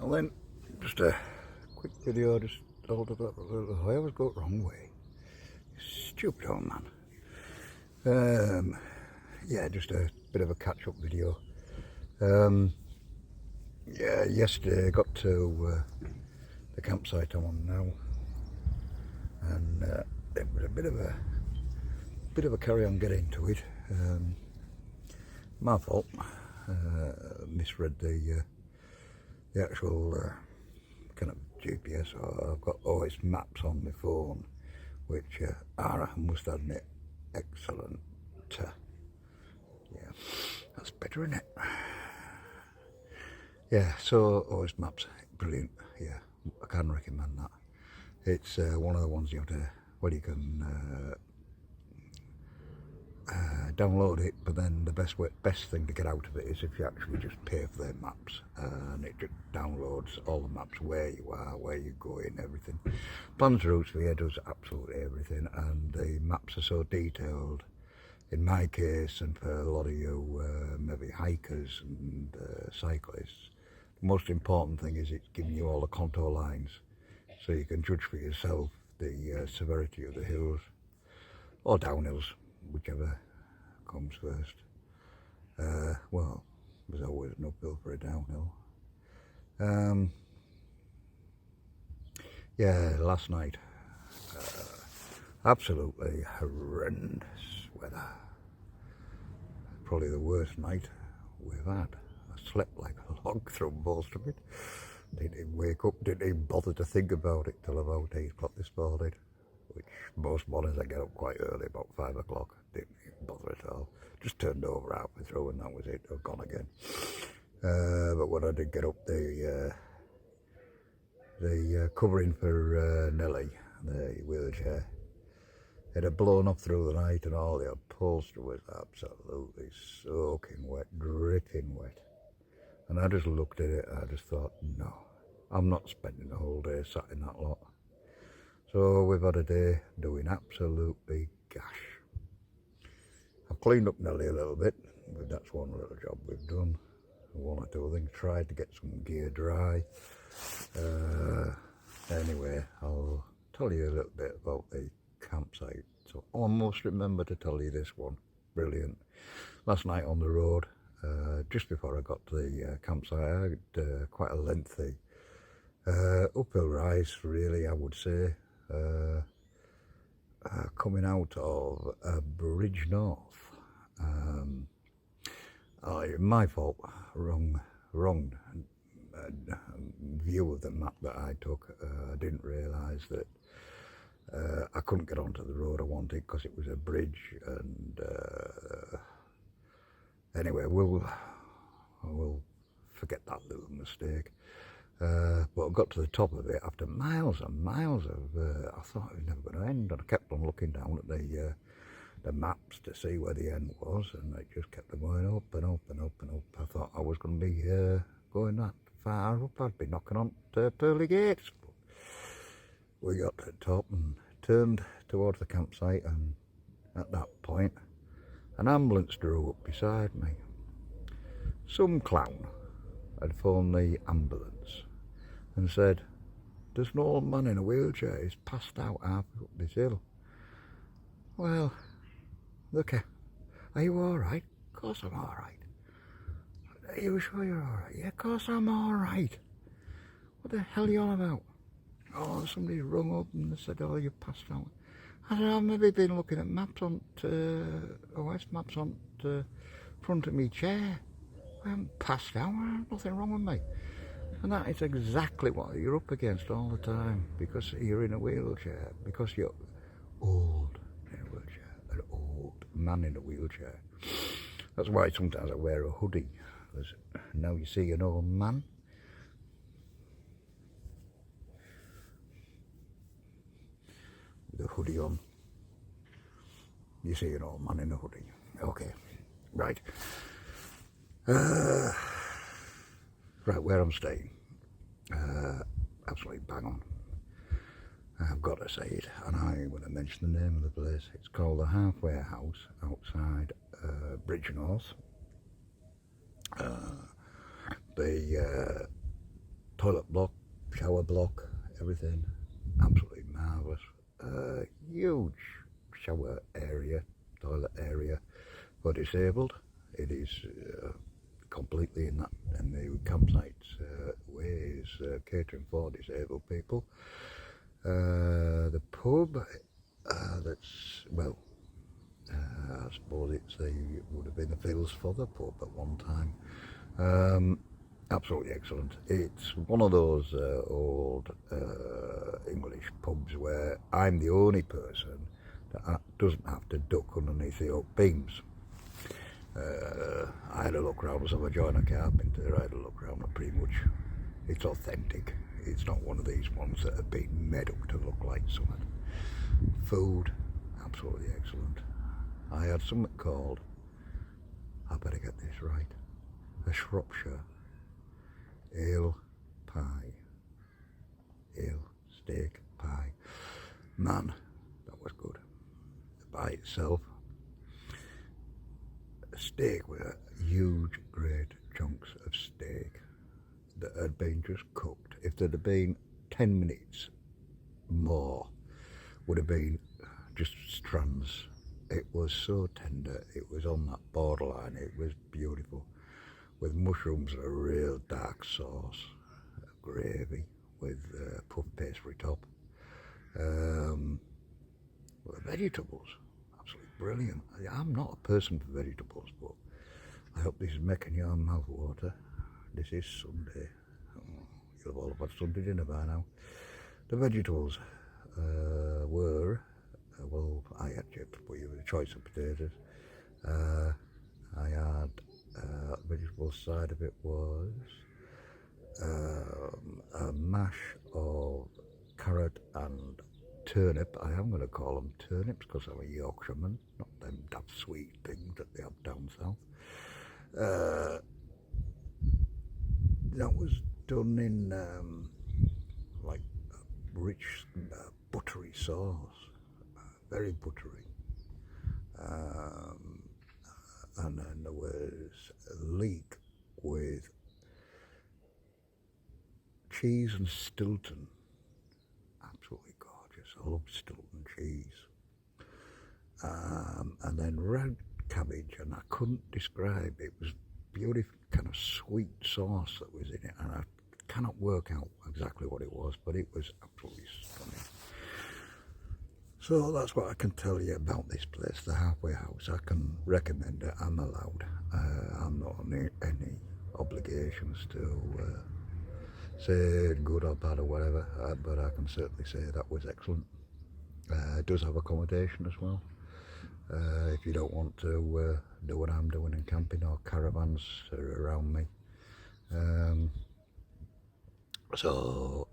Well then, just a quick video, just hold it up a little. I always go the wrong way. Stupid old man. Yeah, just a bit of a catch-up video. Yeah, yesterday I got to the campsite I'm on now, and it was a bit of a carry on getting to it. My fault. Misread the actual kind of GPS. I've got always maps on my phone, which I must admit, excellent. Yeah, that's better, isn't it? Yeah, so always maps, brilliant. Yeah, I can recommend that. It's one of the ones you have to, well, you can download it, but then the best thing to get out of it is if you actually just pay for their maps, and it just downloads all the maps, where you are, where you're going, everything. Plans routes for you, does absolutely everything, and the maps are so detailed. In my case, and for a lot of you maybe hikers and cyclists, the most important thing is it's giving you all the contour lines, so you can judge for yourself the severity of the hills or downhills, whichever comes first. Well, there's always an uphill for a downhill. Yeah, last night, absolutely horrendous weather. Probably the worst night we've had. I slept like a log through most of it. Didn't even wake up, didn't even bother to think about it till about 8 o'clock this morning, which most mornings I get up quite early, about 5 o'clock. Didn't even bother at all. Just turned over halfway through and that was it. I've gone again. But when I did get up, the covering for Nelly, the wheelchair, it had blown up through the night, and all the upholstery was absolutely soaking wet, dripping wet. And I just looked at it and I just thought, no, I'm not spending the whole day sat in that lot. So we've had a day doing absolutely gash. I've cleaned up Nelly a little bit, but that's one little job we've done. One or two things, tried to get some gear dry. Anyway, I'll tell you a little bit about the campsite. So I almost remember to tell you this one. Brilliant. Last night on the road, just before I got to the campsite, I had quite a lengthy uphill rise, really, I would say, coming out of Bridge North. My fault, wrong view of the map that I took. I didn't realise that I couldn't get onto the road I wanted because it was a bridge, and anyway, we'll forget that little mistake. But I got to the top of it after miles and miles of, I thought it was never going to end, and I kept on looking down at the maps to see where the end was, and it just kept on going up and up and up and up. I thought I was going to be going that far up, I'd be knocking on pearly gates. But we got to the top and turned towards the campsite, and at that point an ambulance drove up beside me. Some clown had phoned the ambulance and said, "There's an old man in a wheelchair, he's passed out halfway up this hill." Well, look, are you alright? Of course I'm alright. Are you sure you're alright? Yeah, of course I'm alright. What the hell are you on about? Oh, somebody rung up and they said, "Oh, you passed out." I said, "I've maybe been looking at maps on OS maps on the front of me chair. I haven't passed out, there's nothing wrong with me." And that is exactly what you're up against all the time, because you're in a wheelchair, because you're old in a wheelchair, an old man in a wheelchair. That's why sometimes I wear a hoodie, because now you see an old man. With a hoodie on, you see an old man in a hoodie. Okay, right. Right, where I'm staying, absolutely bang on. I've got to say it, and I'm going to mention the name of the place. It's called the Halfway House outside Bridge North. The toilet block, shower block, everything, absolutely marvellous. Huge shower area, toilet area for disabled. It is completely in the campsite's way is catering for disabled people. The pub, that's, well, I suppose it would have been the Phil's for the pub at one time. Absolutely excellent. It's one of those old English pubs where I'm the only person that doesn't have to duck underneath the oak beams. I had a look round as a joiner carpenter. I had a look round and pretty much it's authentic. It's not one of these ones that have been made up to look like something. Food, absolutely excellent. I had something called, I better get this right, a Shropshire ale pie. Ale steak pie. Man, that was good. The pie itself, a steak with huge, great chunks of steak that had been just cooked. If there'd have been 10 minutes more, would have been just strands. It was so tender, it was on that borderline, it was beautiful. With mushrooms and a real dark sauce, gravy with puff pastry top. The vegetables, absolutely brilliant. I'm not a person for vegetables, but I hope this is making your mouth water. This is Sunday. Oh, you'll have all had Sunday dinner by now. The vegetables were, well, I had chips, but you had a choice of potatoes. I had, the vegetable side of it was a mash of carrot and turnip. I am going to call them turnips because I'm a Yorkshireman, not them daft sweet things that they have down south. That was done in like rich buttery sauce, very buttery. And then there was a leek with cheese and Stilton. Absolutely gorgeous. I love Stilton cheese. And then red cabbage, and I couldn't describe. It was beautiful, kind of sweet sauce that was in it, and I cannot work out exactly what it was, but it was absolutely stunning. So that's what I can tell you about this place, the Halfway House. I can recommend it. I'm allowed. I'm not under any obligations to say good or bad or whatever, but I can certainly say that was excellent. It does have accommodation as well. If you don't want to do what I'm doing in camping or caravans around me. So